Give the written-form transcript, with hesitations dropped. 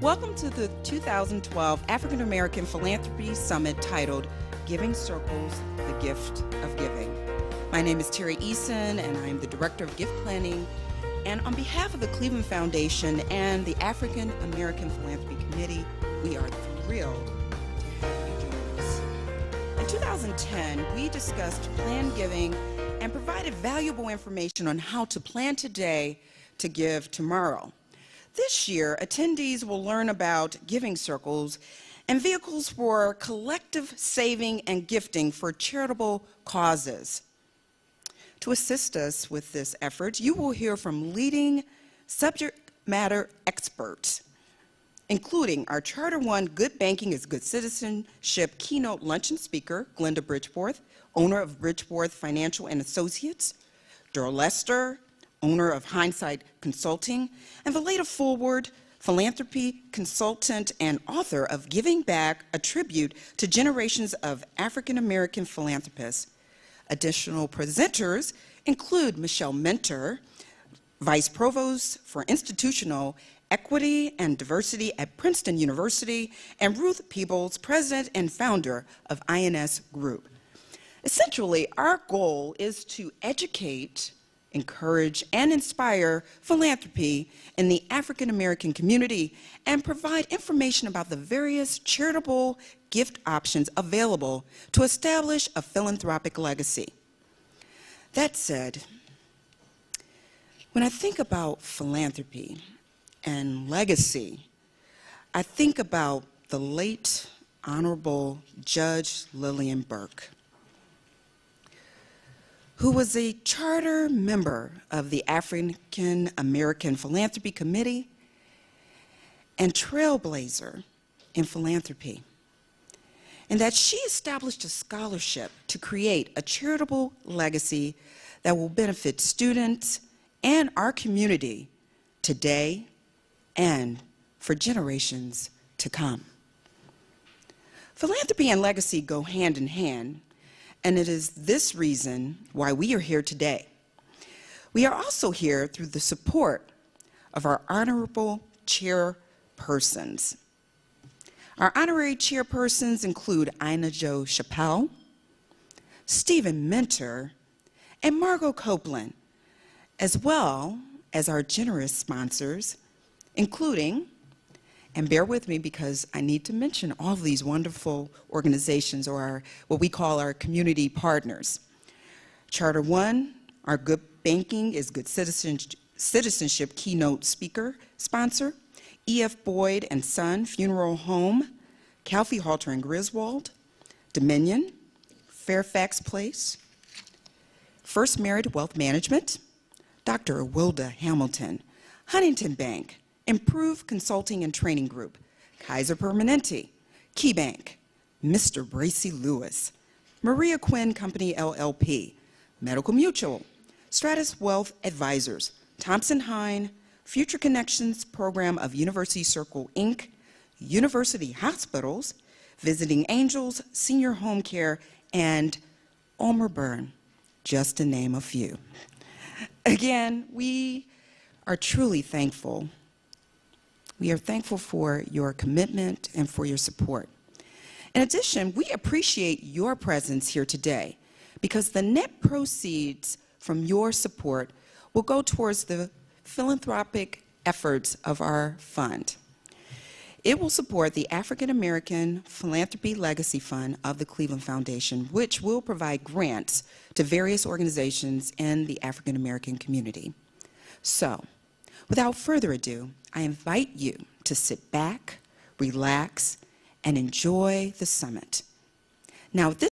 Welcome to the 2012 African American Philanthropy Summit titled Giving Circles, the Gift of Giving. My name is Terry Eason and I'm the Director of Gift Planning. And on behalf of the Cleveland Foundation and the African American Philanthropy Committee, we are thrilled to have you join us. In 2010, we discussed planned giving and provided valuable information on how to plan today to give tomorrow. This year, attendees will learn about giving circles and vehicles for collective saving and gifting for charitable causes. To assist us with this effort, you will hear from leading subject matter experts, including our Charter One Good Banking is Good Citizenship keynote luncheon speaker, Glenda Bridgeforth, owner of Bridgeforth Financial and Associates, Darrell Lester, owner of Hindsight Consulting, and Valeda Forward, philanthropy consultant and author of Giving Back, a tribute to generations of African American philanthropists. Additional presenters include Michelle Mentor, Vice Provost for Institutional Equity and Diversity at Princeton University, and Ruth Peebles, President and founder of INS Group. Essentially, our goal is to educate, encourage, and inspire philanthropy in the African American community and provide information about the various charitable gift options available to establish a philanthropic legacy. That said, when I think about philanthropy and legacy, I think about the late Honorable Judge Lillian Burke, who was a charter member of the African American Philanthropy Committee and trailblazer in philanthropy, and that she established a scholarship to create a charitable legacy that will benefit students and our community today and for generations to come. Philanthropy and legacy go hand in hand, and it is this reason why we are here today. We are also here through the support of our honorable chairpersons. Our honorary chairpersons include Ina Jo Chappelle, Stephen Mentor, and Margot Copeland, as well as our generous sponsors, including, and bear with me because I need to mention all of these wonderful organizations, or what we call our community partners. Charter One, our Good Banking is Good Citizenship keynote speaker sponsor, E.F. Boyd and Son Funeral Home, Calfee Halter and Griswold, Dominion, Fairfax Place, First Merit Wealth Management, Dr. Wilda Hamilton, Huntington Bank, Improve Consulting and Training Group, Kaiser Permanente, KeyBank, Mr. Bracy Lewis, Maria Quinn Company LLP, Medical Mutual, Stratus Wealth Advisors, Thompson Hine, Future Connections Program of University Circle, Inc., University Hospitals, Visiting Angels, Senior Home Care, and Ulmer Byrne, just to name a few. Again, we are truly thankful. We are thankful for your commitment and for your support. In addition, we appreciate your presence here today because the net proceeds from your support will go towards the philanthropic efforts of our fund. It will support the African American Philanthropy Legacy Fund of the Cleveland Foundation, which will provide grants to various organizations in the African American community. So, without further ado, I invite you to sit back, relax, and enjoy the summit. Now,